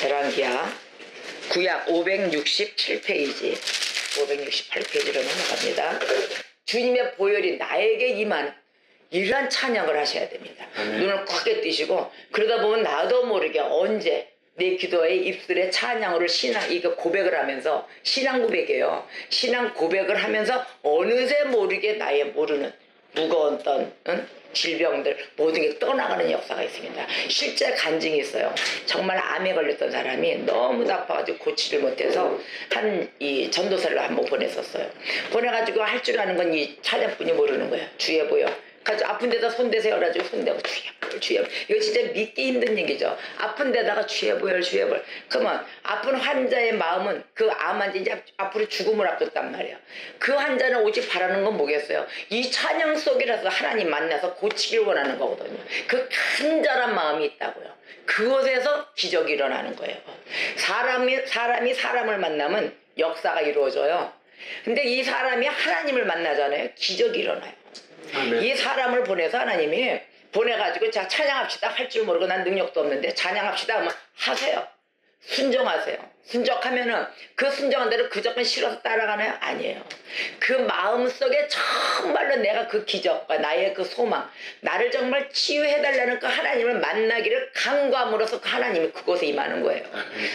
열왕기하 구약 567페이지 568페이지로 넘어갑니다. 주님의 보혈이 나에게 임하는 이러한 찬양을 하셔야 됩니다. 눈을 크게 뜨시고 그러다 보면 나도 모르게 언제 내 기도에 입술에 찬양으로 이거 고백을 하면서 신앙 고백이에요. 신앙 고백을 하면서 어느새 모르게 나의 모르는 무거운 질병들 모든 게 떠나가는 역사가 있습니다. 실제 간증이 있어요. 정말 암에 걸렸던 사람이 너무 아파가지고 고치를 못해서 이 전도사를 한번 보냈었어요. 보내가지고 할 줄 아는 건 이 찬양뿐이 모르는 거예요. 주여 보여. 가지고 아픈 데다 손 대세요. 가지고 손 대고 주여. 이거 진짜 믿기 힘든 얘기죠. 아픈 데다가 주여 보여. 그러면 아픈 환자의 마음은 그 암 환자 이제 앞으로 죽음을 앞뒀단 말이에요. 그 환자는 오직 바라는 건 뭐겠어요? 이 찬양 속이라서 하나님 만나서 고치길 원하는 거거든요. 그 간절한 마음이 있다고요. 그곳에서 기적이 일어나는 거예요. 사람이 사람을 만나면 역사가 이루어져요. 근데 이 사람이 하나님을 만나잖아요. 기적이 일어나요. 아멘. 이 사람을 보내서 하나님이 보내가지고 자 찬양합시다 할 줄 모르고 난 능력도 없는데 찬양합시다 하면 하세요. 순종하세요. 순종하면은 그 순종한 대로 그저건 싫어서 따라가나요? 아니에요. 그 마음속에 정말로 내가 그 기적과 나의 그 소망 나를 정말 치유해달라는 그 하나님을 만나기를 간구함으로써 그 하나님이 그곳에 임하는 거예요.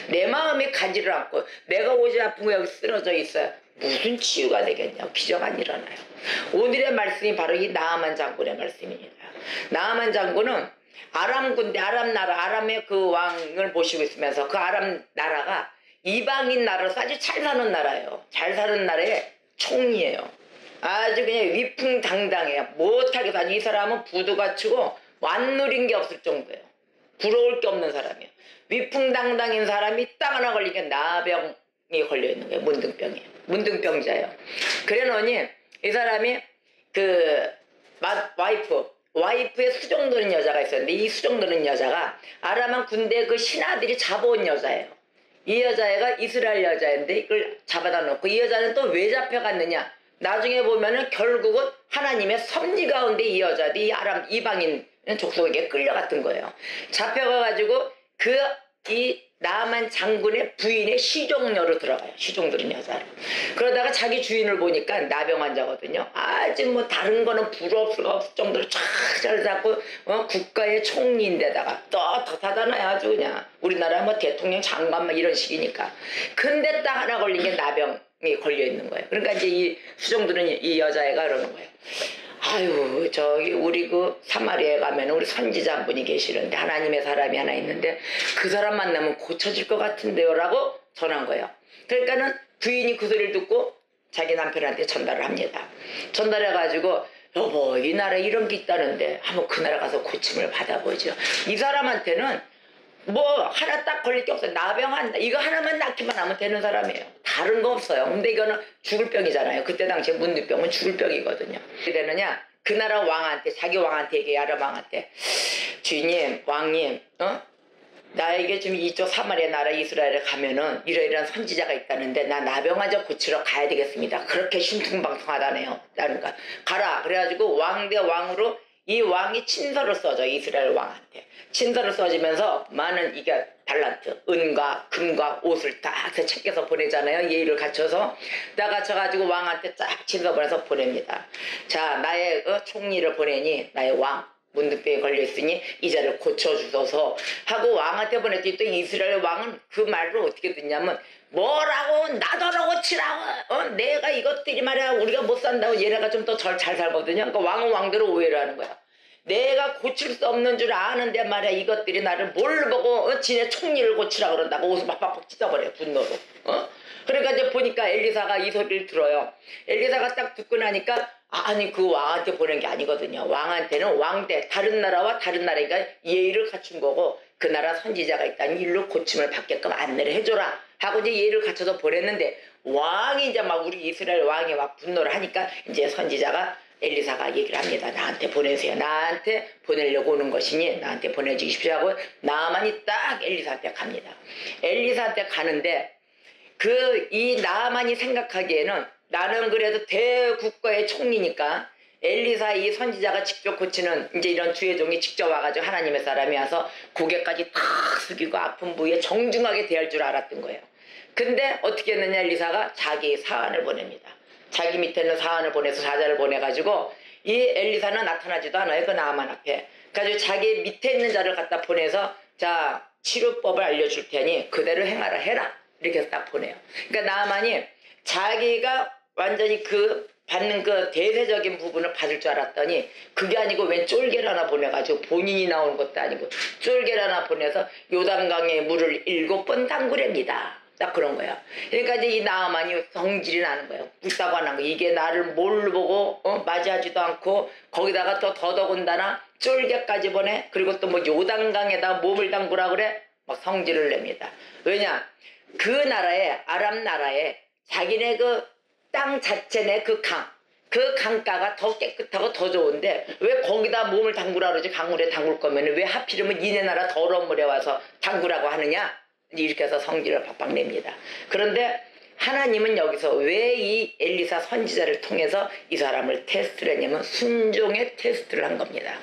내 마음이 가지를 않고 내가 오지 아프고 여기 쓰러져 있어요. 무슨 치유가 되겠냐고. 기적 안 일어나요. 오늘의 말씀이 바로 이 나아만 장군의 말씀입니다. 나아만 장군은 아람 군대, 아람 나라, 아람의 그 왕을 모시고 있으면서 그 아람 나라가 이방인 나라로서 아주 잘 사는 나라예요. 잘 사는 나라의 총리예요. 아주 그냥 위풍당당해요. 못하게 사는 이 사람은 부도 갖추고 안 누린 게 없을 정도예요. 부러울 게 없는 사람이에요. 위풍당당인 사람이 딱 하나 걸리게 나병이 걸려있는 거예요. 문둥병이에요. 문둥병자예요. 그래놓으니 이 사람이 그 와이프의 수종도는 여자가 있었는데 이 수종도는 여자가 아람한 군대 그 신하들이 잡아온 여자예요. 이 여자애가 이스라엘 여자인데 이걸 잡아다 놓고 이 여자는 또 왜 잡혀갔느냐. 나중에 보면은 결국은 하나님의 섭리 가운데 이 여자들이 아람 이방인 족속에게 끌려갔던 거예요. 잡혀가가지고 이 나아만 장군의 부인의 시종녀로 들어가요. 시종들은 여자로. 그러다가 자기 주인을 보니까 나병 환자거든요. 아직 뭐 다른 거는 부러울 없을 정도로 쫙 잘 잡고 국가의 총리인데다가 떳떳하잖아요. 아주 그냥 우리나라 뭐 대통령 장관 막 이런 식이니까. 근데 딱 하나 걸린 게 나병이 걸려 있는 거예요. 그러니까 이제 이 수종들은 이 여자애가 그러는 거예요. 아유 저기 우리 그 사마리아에 가면 우리 선지자 한 분이 계시는데 하나님의 사람이 하나 있는데 그 사람 만나면 고쳐질 것 같은데요 라고 전한 거예요. 그러니까는 부인이 그 소리를 듣고 자기 남편한테 전달을 합니다. 전달해가지고 여보 이 나라에 이런 게 있다는데 한번 그 나라 가서 고침을 받아보죠. 이 사람한테는 뭐 하나 딱 걸릴 게 없어요. 나병한다 이거 하나만 낳기만 하면 되는 사람이에요. 다른 거 없어요. 근데 이거는 죽을 병이잖아요. 그때 당시에 문둥병은 죽을 병이거든요. 어떻게 되느냐 그 나라 왕한테 자기 왕한테 얘기해. 아람 왕한테 주인님 왕님 나에게 지금 이쪽 사마리아 나라 이스라엘에 가면은 이러이러한 선지자가 있다는데 나 나병 환자 고치러 가야 되겠습니다. 그렇게 신통방통하다네요. 그러니까 가라. 그래가지고 왕 대 왕으로 이 왕이 친서를 써줘. 이스라엘 왕한테 친서를 써주면서 많은 이게 달란트 은과 금과 옷을 딱 챙겨서 보내잖아요. 예의를 갖춰서 딱 갖춰가지고 왕한테 쫙 친서 보내서 보냅니다. 자 나의 총리를 보내니 나의 왕 문둥병에 걸려있으니 이자를 고쳐주소서 하고 왕한테 보냈더니 또 이스라엘 왕은 그 말을 어떻게 듣냐면 뭐라고 나더러 고치라고 내가 이것들이 말이야 우리가 못 산다고 얘네가 좀 더 잘 살거든요. 그러니까 왕은 왕대로 오해를 하는 거야. 내가 고칠 수 없는 줄 아는데 말이야 이것들이 나를 뭘 보고 지네 총리를 고치라 그런다고 옷을 빡빡 찢어버려요. 분노로. 그러니까 이제 보니까 엘리사가 이 소리를 들어요. 엘리사가 딱 듣고 나니까 아니 그 왕한테 보낸 게 아니거든요. 왕한테는 왕대 다른 나라와 다른 나라니까 예의를 갖춘 거고 그 나라 선지자가 있다니 일로 고침을 받게끔 안내를 해줘라 하고 이제 예의를 갖춰서 보냈는데 왕이 이제 막 우리 이스라엘 왕이 막 분노를 하니까 이제 선지자가 엘리사가 얘기를 합니다. 나한테 보내세요. 나한테 보내려고 오는 것이니 나한테 보내주십시오 하고 나아만이 딱 엘리사한테 갑니다. 엘리사한테 가는데 이 나아만이 생각하기에는 나는 그래도 대국가의 총리니까 엘리사 이 선지자가 직접 고치는 이제 이런 주의 종이 직접 와가지고 하나님의 사람이 와서 고개까지 탁 숙이고 아픈 부위에 정중하게 대할 줄 알았던 거예요. 근데 어떻게 했느냐, 엘리사가 자기 사환을 보냅니다. 자기 밑에 있는 사환을 보내서 사자를 보내가지고 이 엘리사는 나타나지도 않아요. 그 나아만 앞에. 그래가지고 자기 밑에 있는 자를 갖다 보내서 자, 치료법을 알려줄 테니 그대로 행하라 해라. 이렇게 해서 딱 보내요. 그러니까 나아만이 자기가 완전히 그 받는 그 대세적인 부분을 받을 줄 알았더니 그게 아니고 웬 쫄개를 하나 보내가지고 본인이 나오는 것도 아니고 쫄개를 하나 보내서 요단강에 물을 7번 담그랍니다. 딱 그런 거야. 그러니까 이제 이 나아만이 성질이 나는 거예요. 묻다고 하는 거. 이게 나를 뭘로 보고 맞이하지도 않고 거기다가 또 더더군다나 쫄개까지 보내. 그리고 또 뭐 요단강에다 몸을 담그라 그래. 막 성질을 냅니다. 왜냐? 그 나라에 아람 나라에 자기네 그 땅 자체네 그 강가가 더 깨끗하고 더 좋은데 왜 거기다 몸을 담그라 그러지? 강물에 담글 거면 왜 하필이면 이네 나라 더러운 물에 와서 담그라고 하느냐? 이렇게 해서 성질을 박박 냅니다. 그런데 하나님은 여기서 왜 이 엘리사 선지자를 통해서 이 사람을 테스트를 했냐면 순종의 테스트를 한 겁니다.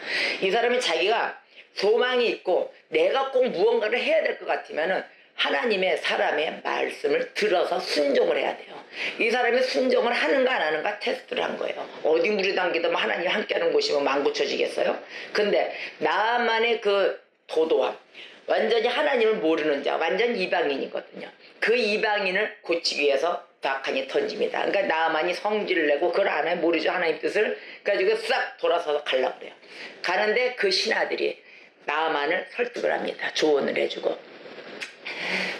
이 사람이 자기가 소망이 있고 내가 꼭 무언가를 해야 될 것 같으면은 하나님의 사람의 말씀을 들어서 순종을 해야 돼요. 이 사람이 순종을 하는가 안 하는가 테스트를 한 거예요. 어디 물에 담기든 하나님이 함께하는 곳이면 망고쳐지겠어요? 근데 나만의 그 도도함, 완전히 하나님을 모르는 자, 완전 이방인이거든요. 그 이방인을 고치기 위해서 박하니 던집니다. 그러니까 나만이 성질을 내고 그걸 안 해, 모르죠, 하나님 뜻을. 가지고 싹 돌아서서 가려고 그래요. 가는데 그 신하들이 나만을 설득을 합니다. 조언을 해주고.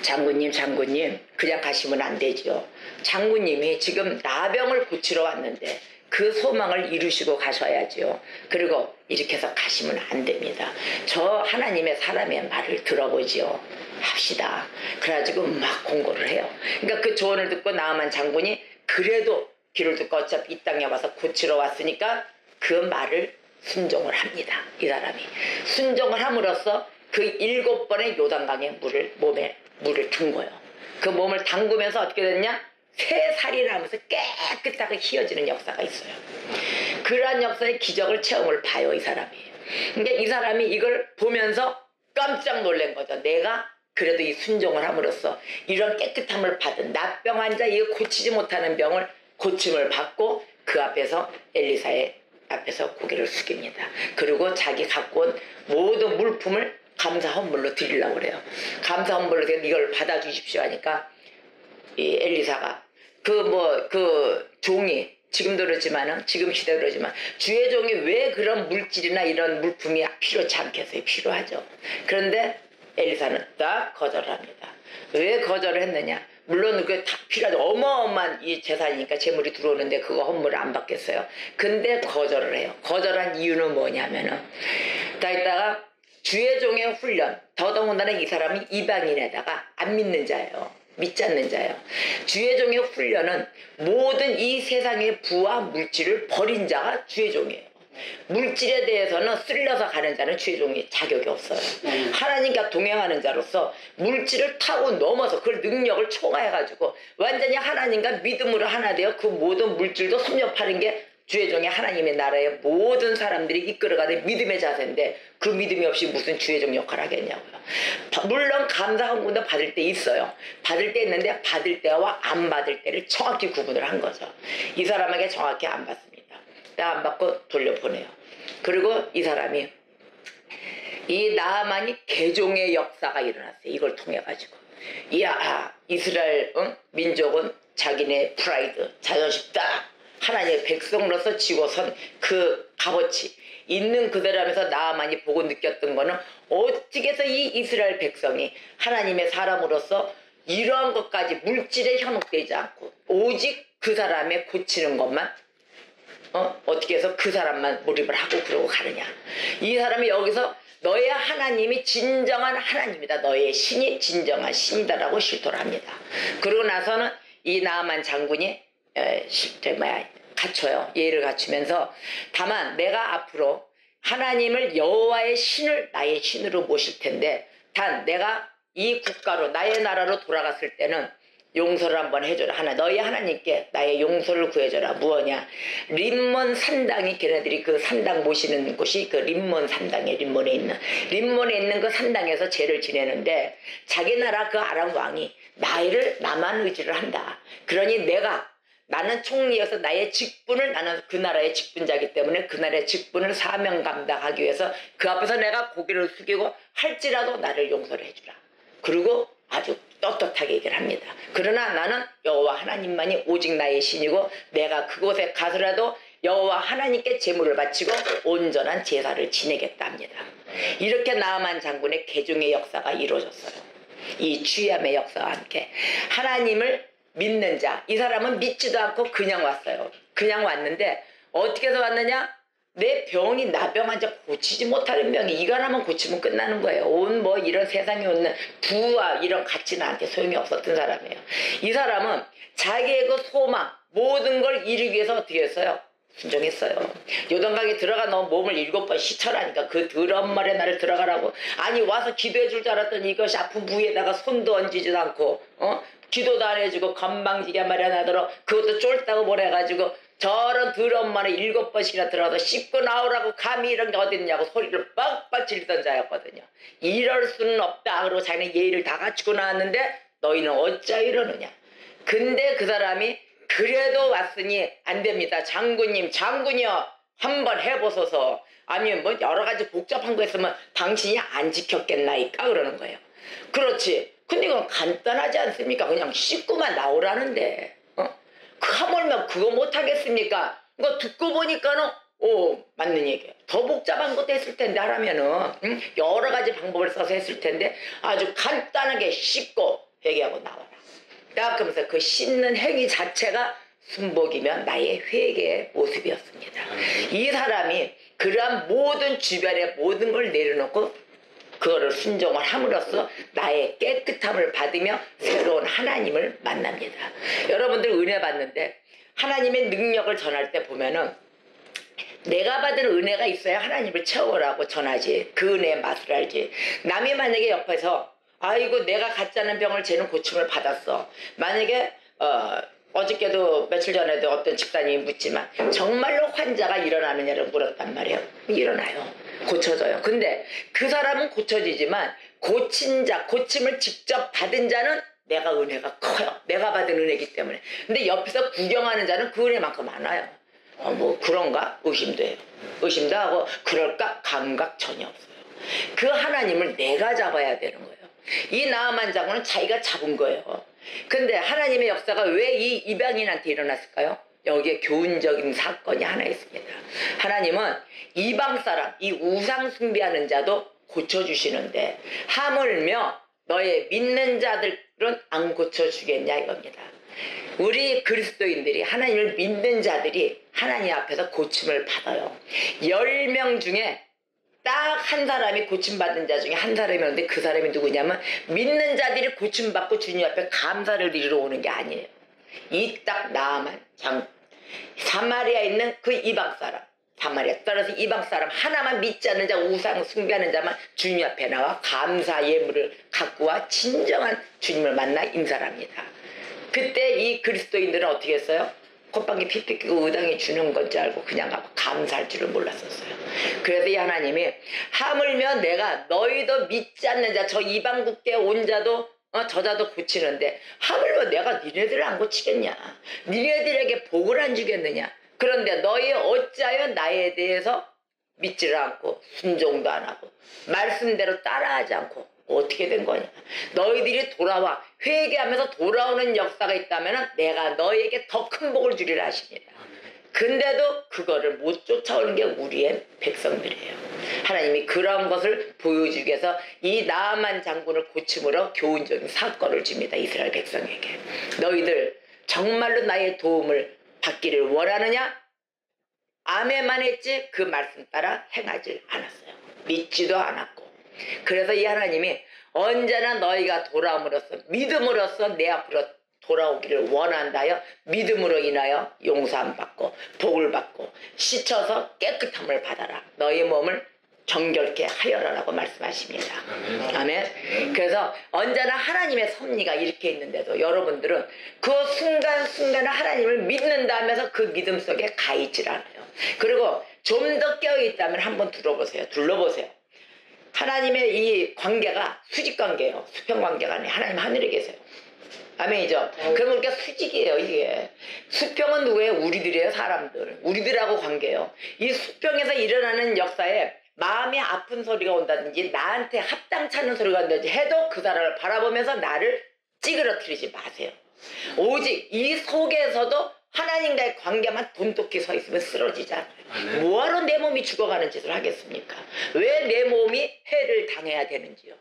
장군님 그냥 가시면 안 되죠. 장군님이 지금 나병을 고치러 왔는데 그 소망을 이루시고 가셔야죠. 그리고 이렇게 해서 가시면 안 됩니다. 저 하나님의 사람의 말을 들어보지요. 합시다. 그래가지고 막 공고를 해요. 그러니까 그 조언을 듣고 나아만 장군이 그래도 귀를 듣고 어차피 이 땅에 와서 고치러 왔으니까 그 말을 순종을 합니다. 이 사람이 순종을 함으로써 그 7번의 요단강에 몸에 물을 준 거예요. 그 몸을 담그면서 어떻게 됐냐? 새 살이 나면서 깨끗하게 휘어지는 역사가 있어요. 그러한 역사의 기적을 체험을 봐요, 이 사람이. 그러니까 이 사람이 이걸 보면서 깜짝 놀란 거죠. 내가 그래도 이 순종을 함으로써 이런 깨끗함을 받은 납병 환자, 이거 고치지 못하는 병을 고침을 받고 그 앞에서 엘리사의 앞에서 고개를 숙입니다. 그리고 자기 갖고 온 모든 물품을 감사 헌물로 드리려고 그래요. 감사 헌물로 이걸 받아주십시오 하니까 이 엘리사가 그 종이 지금도 그러지만은 지금 시대도 그러지만 주의 종이 왜 그런 물질이나 이런 물품이 필요치 않겠어요? 필요하죠. 그런데 엘리사는 딱 거절을 합니다. 왜 거절을 했느냐? 물론 그게 다 필요하죠. 어마어마한 이 재산이니까 재물이 들어오는데 그거 헌물을 안 받겠어요. 근데 거절을 해요. 거절한 이유는 뭐냐면은 다 있다가 주의 종의 훈련, 더더군다나 이 사람이 이방인에다가 안 믿는 자예요. 믿지 않는 자예요. 주의 종의 훈련은 모든 이 세상의 부와 물질을 버린 자가 주의 종이에요. 물질에 대해서는 쓸려서 가는 자는 주의 종이 자격이 없어요. 하나님과 동행하는 자로서 물질을 타고 넘어서 그 능력을 초과해가지고 완전히 하나님과 믿음으로 하나 되어 그 모든 물질도 섭렵하는 게 주의 종이 하나님의 나라의 모든 사람들이 이끌어가는 믿음의 자세인데 그 믿음이 없이 무슨 주의 종 역할을 하겠냐고요. 물론 감사 헌금도 받을 때 있어요. 받을 때 있는데 받을 때와 안 받을 때를 정확히 구분을 한 거죠. 이 사람에게 정확히 안 받습니다. 안 받고 돌려보내요. 그리고 이 사람이 이 나아만이 개종의 역사가 일어났어요. 이걸 통해 가지고 이야 이스라엘 민족은 자기네 프라이드 자존심 딱 하나님의 백성으로서 지고선 그 값어치 있는 그대로 하면서 나아만이 보고 느꼈던 거는 어떻게 해서 이 이스라엘 백성이 하나님의 사람으로서 이러한 것까지 물질에 현혹되지 않고 오직 그 사람의 고치는 것만 어떻게 해서 그 사람만 몰입을 하고 그러고 가느냐. 이 사람이 여기서 너의 하나님이 진정한 하나님이다. 너의 신이 진정한 신이다라고 실토를 합니다. 그러고 나서는 이 나아만 장군이 갖춰요. 예를 갖추면서 다만 내가 앞으로 하나님을 여호와의 신을 나의 신으로 모실 텐데 단 내가 이 국가로 나의 나라로 돌아갔을 때는 용서를 한번 해줘라. 너희 하나님께 나의 용서를 구해줘라. 무엇냐? 림몬 산당이, 걔네들이 그 산당 모시는 곳이 그 림몬 산당에, 림몬에 있는 그 산당에서 죄를 지내는데, 자기 나라 그 아람 왕이 나만 의지를 한다. 그러니 나는 총리여서 나의 직분을, 나는 그 나라의 직분자이기 때문에 그 나라의 직분을 사명 감당하기 위해서 그 앞에서 내가 고개를 숙이고 할지라도 나를 용서를 해주라. 그리고 아주 떳떳하게 얘기를 합니다. 그러나 나는 여호와 하나님만이 오직 나의 신이고 내가 그곳에 가서라도 여호와 하나님께 제물을 바치고 온전한 제사를 지내겠다 합니다. 이렇게 나아만 장군의 개종의 역사가 이루어졌어요. 이 취함의 역사와 함께 하나님을 믿는 자, 이 사람은 믿지도 않고 그냥 왔어요. 그냥 왔는데 어떻게 해서 왔느냐? 내 병이 나병 환자 고치지 못하는 병이 이거 하나만 고치면 끝나는 거예요. 온 이런 세상에 오는 부와 이런 가치 나한테 소용이 없었던 사람이에요. 이 사람은 자기의 그 소망 모든 걸 이루기 위해서 어떻게 했어요? 순종했어요. 요단강에 들어가 너 몸을 7번 씻어라니까 그 더러운 말에 나를 들어가라고. 아니 와서 기도해 줄 줄 알았더니 이것이 아픈 부위에다가 손도 얹지도 않고 기도도 안 해주고 건방지게 말이야 나더러 그것도 쫄다고 보내가지고 저런 더러운 말에 7번씩이나 들어가서 씻고 나오라고 감히 이런 게 어딨냐고 소리를 빡빡 지르던 자였거든요. 이럴 수는 없다. 그러고 자기는 예의를 다 갖추고 나왔는데 너희는 어찌 이러느냐. 근데 그 사람이 그래도 왔으니 안 됩니다. 장군이요 한번 해보소서. 아니면 여러 가지 복잡한 거 했으면 당신이 안 지켰겠나이까 그러는 거예요. 그렇지. 근데 이건 간단하지 않습니까? 그냥 씻고만 나오라는데 그 하물며 그거 못하겠습니까? 이거 듣고 보니까는 맞는 얘기예요. 더 복잡한 것도 했을 텐데 하라면은 여러 가지 방법을 써서 했을 텐데 아주 간단하게 씻고 회개하고 나와라. 딱 그러면서 그 씻는 행위 자체가 순복이면 나의 회개의 모습이었습니다. 이 사람이 그러한 모든 주변의 모든 걸 내려놓고 그거를 순종을 함으로써 나의 깨끗함을 받으며 새로운 하나님을 만납니다. 여러분들 은혜 받는데 하나님의 능력을 전할 때 보면은 내가 받은 은혜가 있어야 하나님을 채우라고 전하지. 그 은혜의 맛을 알지. 남이 만약에 옆에서 아이고 내가 갖지 않은 병을 쟤는 고침을 받았어. 만약에 어저께도 며칠 전에도 어떤 집사님이 묻지만 정말로 환자가 일어나느냐를 물었단 말이에요. 일어나요. 고쳐져요. 근데 그 사람은 고쳐지지만 고친 자, 고침을 직접 받은 자는 내가 은혜가 커요. 내가 받은 은혜이기 때문에. 근데 옆에서 구경하는 자는 그 은혜만큼 많아요. 그런가? 의심도 해요. 의심도 하고 그럴까? 감각 전혀 없어요. 그 하나님을 내가 잡아야 되는 거예요. 이 나아만 장군은 자기가 잡은 거예요. 근데 하나님의 역사가 왜 이 이방인한테 일어났을까요? 여기에 교훈적인 사건이 하나 있습니다. 하나님은 이방 사람, 이 우상 숭배하는 자도 고쳐주시는데 하물며 너의 믿는 자들은 안 고쳐주겠냐 이겁니다. 우리 그리스도인들이 하나님을 믿는 자들이 하나님 앞에서 고침을 받아요. 10명 중에 딱 한 사람이 고침받은 자 중에 한 사람이 오는데 그 사람이 누구냐면 믿는 자들이 고침받고 주님 앞에 감사를 드리러 오는 게 아니에요. 이 딱 나아만 사마리아에 있는 그 이방 사람, 사마리아 따라서 이방 사람 하나만 믿지 않는 자, 우상 숭배하는 자만 주님 앞에 나와 감사 예물을 갖고 와 진정한 주님을 만나 인사합니다. 그때 이 그리스도인들은 어떻게 했어요? 콧방귀 픽픽 끼고 의당이 주는 건지 알고 그냥 가고 감사할 줄을 몰랐었어요. 그래서 이 하나님이 하물며 내가 너희도 믿지 않는 자, 저 이방국계 온 자도 저자도 고치는데 하물며 내가 니네들을 안 고치겠냐? 니네들에게 복을 안 주겠느냐? 그런데 너희 어찌하여 나에 대해서 믿지를 않고 순종도 안 하고 말씀대로 따라하지 않고 어떻게 된 거냐? 너희들이 돌아와 회개하면서 돌아오는 역사가 있다면 내가 너희에게 더 큰 복을 주리라 하십니다. 근데도 그거를 못 쫓아오는 게 우리의 백성들이에요. 하나님이 그런 것을 보여주기 위해서 이 나아만 장군을 고침으로 교훈적인 사건을 줍니다. 이스라엘 백성에게. 너희들 정말로 나의 도움을 받기를 원하느냐? 아멘만 했지 그 말씀 따라 행하지 않았어요. 믿지도 않았고. 그래서 이 하나님이 언제나 너희가 돌아옴으로써 믿음으로써 내 앞으로 돌아오기를 원한다여 믿음으로 인하여 용서함 받고 복을 받고 씻어서 깨끗함을 받아라. 너희 몸을 정결케 하여라라고 말씀하십니다. 아멘. 그래서 언제나 하나님의 섭리가 이렇게 있는데도 여러분들은 그 순간순간에 하나님을 믿는다 하면서 그 믿음 속에 가 있질 않아요. 그리고 좀 더 깨어있다면 한번 둘러보세요. 하나님의 이 관계가 수직관계예요. 수평관계가 아니에요. 하나님 하늘에 계세요. 아멘이죠. 그러면 우리가 수직이에요. 이게 수평은 누구예요? 우리들이에요. 사람들. 우리들하고 관계예요. 이 수평에서 일어나는 역사에 마음이 아픈 소리가 온다든지 나한테 합당치 않은 소리가 온다든지 해도 그 사람을 바라보면서 나를 찌그러뜨리지 마세요. 오직 이 속에서도 하나님과의 관계만 돈독히 서 있으면 쓰러지지 않아요. 뭐하러 내 몸이 죽어가는 짓을 하겠습니까? 왜 내 몸이 해를 당해야 되는지요?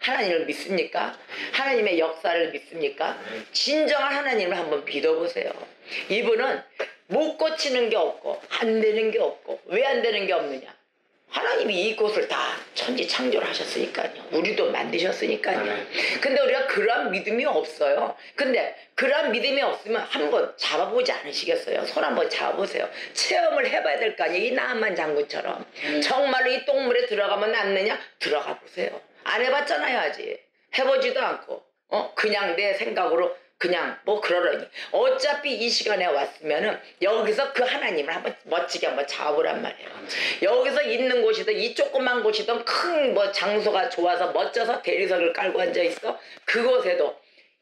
하나님을 믿습니까? 하나님의 역사를 믿습니까? 진정한 하나님을 한번 믿어보세요. 이분은 못 고치는 게 없고 안 되는 게 없고 왜 안 되는 게 없느냐? 하나님이 이곳을 다 천지 창조를 하셨으니까요. 우리도 만드셨으니까요. 근데 우리가 그런 믿음이 없어요. 근데 그런 믿음이 없으면 한번 잡아보지 않으시겠어요? 손 한번 잡아보세요. 체험을 해봐야 될 거 아니에요. 이 나만 장군처럼. 정말로 이 똥물에 들어가면 낫느냐? 들어가 보세요. 안 해봤잖아요. 아직. 해보지도 않고 그냥 내 생각으로 그냥 뭐 그러려니 어차피 이 시간에 왔으면은 여기서 그 하나님을 한번 멋지게 한번 잡아보란 말이에요. 여기서 있는 곳이든 이 조그만 곳이든 큰 뭐 장소가 좋아서 멋져서 대리석을 깔고 앉아있어. 그곳에도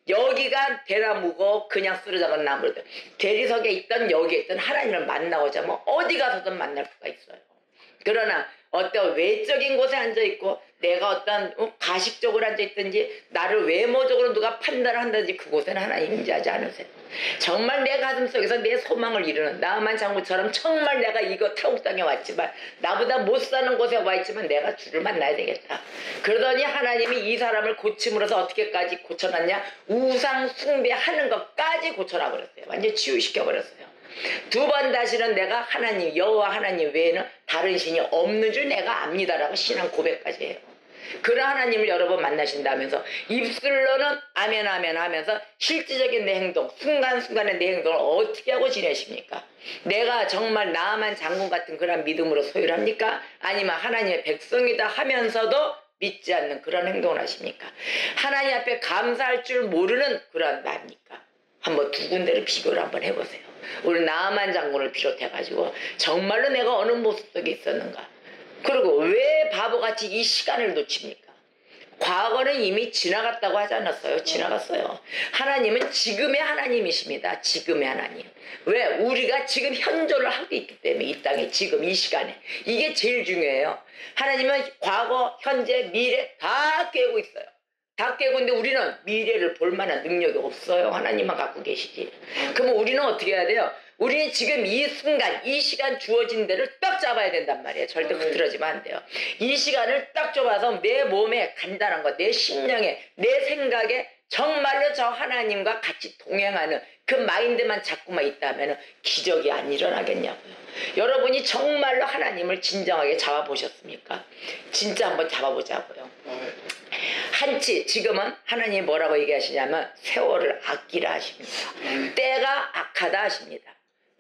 여기가 대나무고 그냥 쓰러져간 나무든 대리석에 있던 여기에 있던 하나님을 만나고자 하면 어디 가서든 만날 수가 있어요. 그러나 어떤 외적인 곳에 앉아있고 내가 어떤 가식적으로 앉아있든지 나를 외모적으로 누가 판단을 한다든지 그곳에는 하나님 임재하지 않으세요. 정말 내 가슴 속에서 내 소망을 이루는 나만 장군처럼 정말 내가 이거 타국 땅에 왔지만 나보다 못 사는 곳에 와 있지만 내가 주를 만나야 되겠다. 그러더니 하나님이 이 사람을 고침으로써 어떻게까지 고쳐놨냐? 우상 숭배하는 것까지 고쳐놔버렸어요. 완전 치유시켜버렸어요. 두 번 다시는 내가 하나님 여호와 하나님 외에는 다른 신이 없는 줄 내가 압니다라고 신앙 고백까지 해요. 그런 하나님을 여러 번 만나신다면서 입술로는 아멘 아멘 하면서 실질적인 내 행동 순간순간의 내 행동을 어떻게 하고 지내십니까? 내가 정말 나만 장군 같은 그런 믿음으로 소유합니까? 아니면 하나님의 백성이다 하면서도 믿지 않는 그런 행동을 하십니까? 하나님 앞에 감사할 줄 모르는 그런 나입니까? 한번 두 군데를 비교를 한번 해보세요. 우리 나만 장군을 비롯해가지고 정말로 내가 어느 모습 속에 있었는가? 그리고 왜 바보같이 이 시간을 놓칩니까? 과거는 이미 지나갔다고 하지 않았어요? 지나갔어요. 하나님은 지금의 하나님이십니다. 지금의 하나님. 왜? 우리가 지금 현존을 하고 있기 때문에 이 땅에 지금 이 시간에 이게 제일 중요해요. 하나님은 과거, 현재, 미래 다 깨고 있어요. 다 깨고 있는데 우리는 미래를 볼 만한 능력이 없어요. 하나님만 갖고 계시지. 그러면 우리는 어떻게 해야 돼요? 우리는 지금 이 순간 이 시간 주어진 데를 딱 잡아야 된단 말이에요. 절대 흐트러지면 안 돼요. 이 시간을 딱 잡아서 내 몸에 간단한 것, 내 심령에, 내 생각에 정말로 저 하나님과 같이 동행하는 그 마인드만 자꾸만 있다면 기적이 안 일어나겠냐고요. 여러분이 정말로 하나님을 진정하게 잡아보셨습니까? 진짜 한번 잡아보자고요. 한치 지금은 하나님이 뭐라고 얘기하시냐면 세월을 아끼라 하십니다. 때가 악하다 하십니다.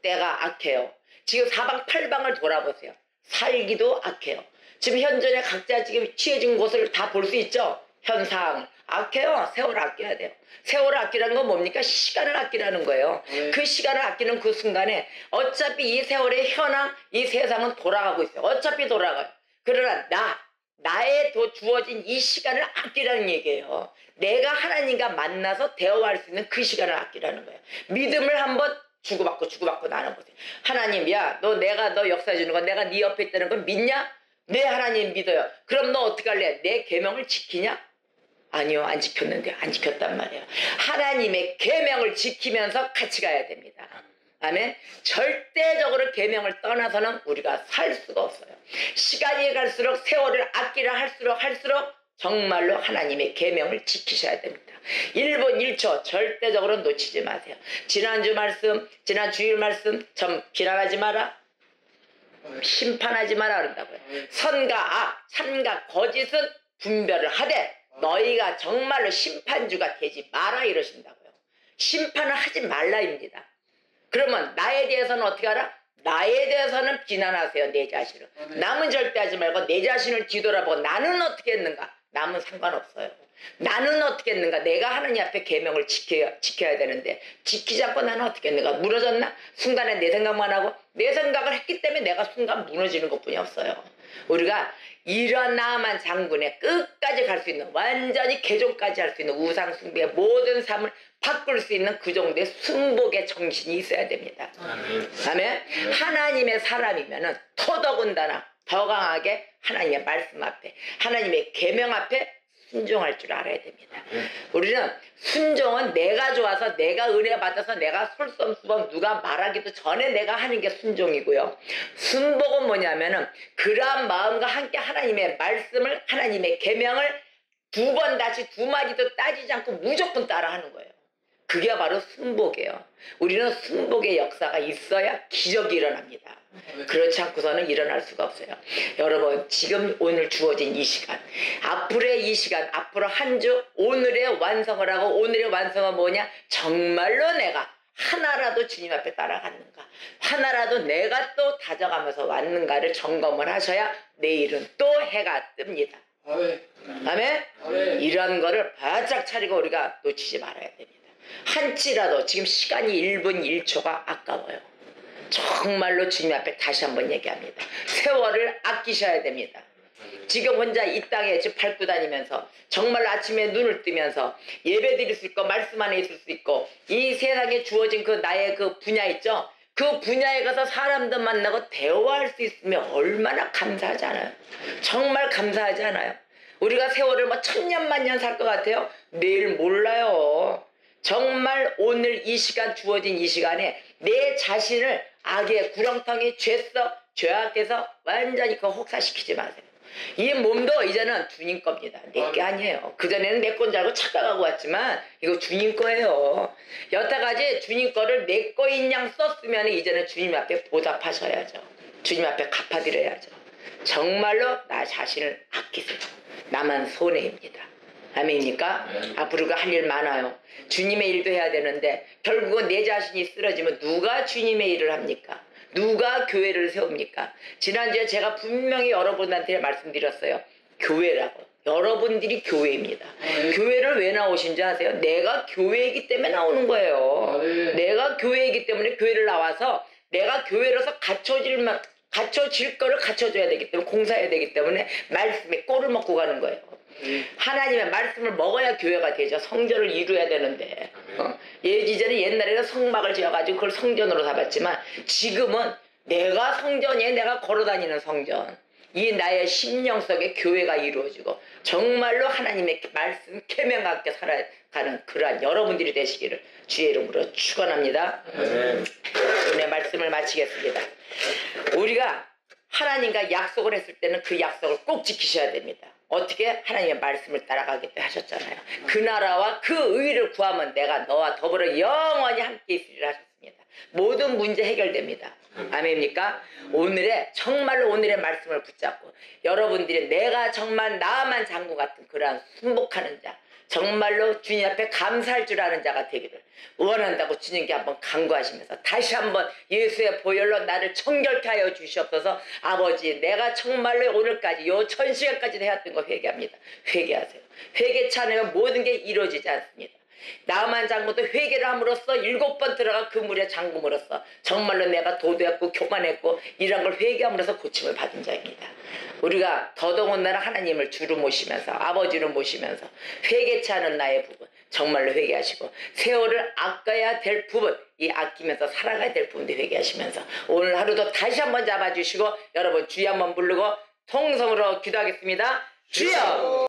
때가 악해요. 지금 사방팔방을 돌아보세요. 살기도 악해요. 지금 현존에 각자 지금 취해진 곳을 다 볼 수 있죠? 현상 악해요. 세월을 아껴야 돼요. 세월을 아끼라는 건 뭡니까? 시간을 아끼라는 거예요. 그 시간을 아끼는 그 순간에 어차피 이 세월의 현황, 이 세상은 돌아가고 있어요. 어차피 돌아가요. 그러나 나의 주어진 이 시간을 아끼라는 얘기예요. 내가 하나님과 만나서 대화할 수 있는 그 시간을 아끼라는 거예요. 믿음을 한번 주고받고 나눠보세요. 하나님, 야, 내가 너 역사해 주는 거, 내가 네 옆에 있다는 건 믿냐? 네, 하나님 믿어요. 그럼 너 어떻게 할래? 내 계명을 지키냐? 아니요, 안 지켰는데 안 지켰단 말이에요. 하나님의 계명을 지키면서 같이 가야 됩니다. 아멘. 절대적으로 계명을 떠나서는 우리가 살 수가 없어요. 시간이 갈수록 세월을 아끼려 할수록 정말로 하나님의 계명을 지키셔야 됩니다. 1분 1초 절대적으로 놓치지 마세요. 지난주 말씀, 지난 주일 말씀 좀 비난하지 마라. 심판하지 마라 그런다고요. 선과 악, 참과 거짓은 분별을 하되 너희가 정말로 심판주가 되지 마라 이러신다고요. 심판을 하지 말라입니다. 그러면 나에 대해서는 어떻게 알아? 나에 대해서는 비난하세요. 내 자신을. 남은 절대 하지 말고 내 자신을 뒤돌아보고 나는 어떻게 했는가. 남은 상관없어요. 나는 어떻게 했는가. 내가 하느님 앞에 계명을 지켜야 되는데 지키지 않고 나는 어떻게 했는가. 무너졌나? 순간에 내 생각만 하고 내 생각을 했기 때문에 내가 순간 무너지는 것뿐이 없어요. 우리가 이런 나만 장군의 끝까지 갈 수 있는 완전히 개종까지 할 수 있는 우상숭배의 모든 삶을 바꿀 수 있는 그 정도의 승복의 정신이 있어야 됩니다. 아멘. 하나님의 사람이면은 더더군다나 더 강하게 하나님의 말씀 앞에 하나님의 계명 앞에 순종할 줄 알아야 됩니다. 우리는 순종은 내가 좋아서 내가 은혜 받아서 내가 솔선수범 누가 말하기도 전에 내가 하는 게 순종이고요. 순복은 뭐냐면은 그러한 마음과 함께 하나님의 말씀을 하나님의 계명을 두 번 다시 두 마디도 따지지 않고 무조건 따라하는 거예요. 그게 바로 순복이에요. 우리는 순복의 역사가 있어야 기적이 일어납니다. 그렇지 않고서는 일어날 수가 없어요. 여러분 지금 오늘 주어진 이 시간 앞으로의 이 시간 앞으로 한 주 오늘의 완성을 하고 오늘의 완성은 뭐냐 정말로 내가 하나라도 주님 앞에 따라갔는가 하나라도 내가 또 다져가면서 왔는가를 점검을 하셔야 내일은 또 해가 뜹니다. 아멘. 이런 거를 바짝 차리고 우리가 놓치지 말아야 됩니다. 한치라도 지금 시간이 1분 1초가 아까워요. 정말로 주님 앞에 다시 한번 얘기합니다. 세월을 아끼셔야 됩니다. 지금 혼자 이 땅에 지금 밟고 다니면서 정말로 아침에 눈을 뜨면서 예배 드릴 수 있고 말씀 안에 있을 수 있고 이 세상에 주어진 그 나의 그 분야 있죠. 그 분야에 가서 사람들 만나고 대화할 수 있으면 얼마나 감사하지 않아요? 정말 감사하지 않아요? 우리가 세월을 뭐 천년 만년 살 것 같아요? 내일 몰라요. 정말 오늘 이 시간 주어진 이 시간에 내 자신을 악의 구렁텅이 죄악에서 완전히 그 혹사시키지 마세요. 이 몸도 이제는 주님 겁니다. 내 게 아니에요. 그전에는 내 건 줄 알고 착각하고 왔지만 이거 주님 거예요. 여태까지 주님 거를 내 거인 양 썼으면 이제는 주님 앞에 보답하셔야죠. 주님 앞에 갚아드려야죠. 정말로 나 자신을 아끼세요. 나만 손해입니다. 아멘입니까? 앞으로 할 일 많아요. 주님의 일도 해야 되는데 결국은 내 자신이 쓰러지면 누가 주님의 일을 합니까? 누가 교회를 세웁니까? 지난주에 제가 분명히 여러분한테 말씀드렸어요. 교회라고. 여러분들이 교회입니다. 교회를 왜 나오신지 아세요? 내가 교회이기 때문에 나오는 거예요. 내가 교회이기 때문에 교회를 나와서 내가 교회로서 갖춰질 거를 갖춰줘야 되기 때문에 공사해야 되기 때문에 말씀에 꼴을 먹고 가는 거예요. 하나님의 말씀을 먹어야 교회가 되죠. 성전을 이루어야 되는데 이제는 옛날에는 성막을 지어가지고 그걸 성전으로 삼았지만 지금은 내가 성전이에 내가 걸어다니는 성전 이 나의 심령 속에 교회가 이루어지고 정말로 하나님의 말씀 계명과 함께 살아가는 그러한 여러분들이 되시기를 주의 이름으로 축원합니다. 오늘 말씀을 마치겠습니다. 우리가 하나님과 약속을 했을 때는 그 약속을 꼭 지키셔야 됩니다. 어떻게? 하나님의 말씀을 따라가기 때문에 하셨잖아요. 그 나라와 그 의를 구하면 내가 너와 더불어 영원히 함께 있으리라 하셨습니다. 모든 문제 해결됩니다. 아멘입니까? 정말로 오늘의 말씀을 붙잡고 여러분들이 내가 정말 나만 장군 같은 그러한 순복하는 자 정말로 주님 앞에 감사할 줄 아는 자가 되기를 원한다고 주님께 한번 간구하시면서 다시 한번 예수의 보혈로 나를 정결케 하여 주시옵소서. 아버지 내가 정말로 오늘까지 요 천시간까지 해왔던 거 회개합니다. 회개하세요. 회개치 않으면 모든 게 이루어지지 않습니다. 나만 장군도 회개를 함으로써 7번 들어가 그 물에 잠금으로써 정말로 내가 도도했고 교만했고 이런 걸 회개함으로써 고침을 받은 자입니다. 우리가 더더군다나 하나님을 주로 모시면서 아버지로 모시면서 회개치 않은 나의 부분 정말로 회개하시고 세월을 아껴야 될 부분 이 아끼면서 살아가야 될 부분도 회개하시면서 오늘 하루도 다시 한번 잡아주시고 여러분 주여 한번 부르고 통성으로 기도하겠습니다. 주여!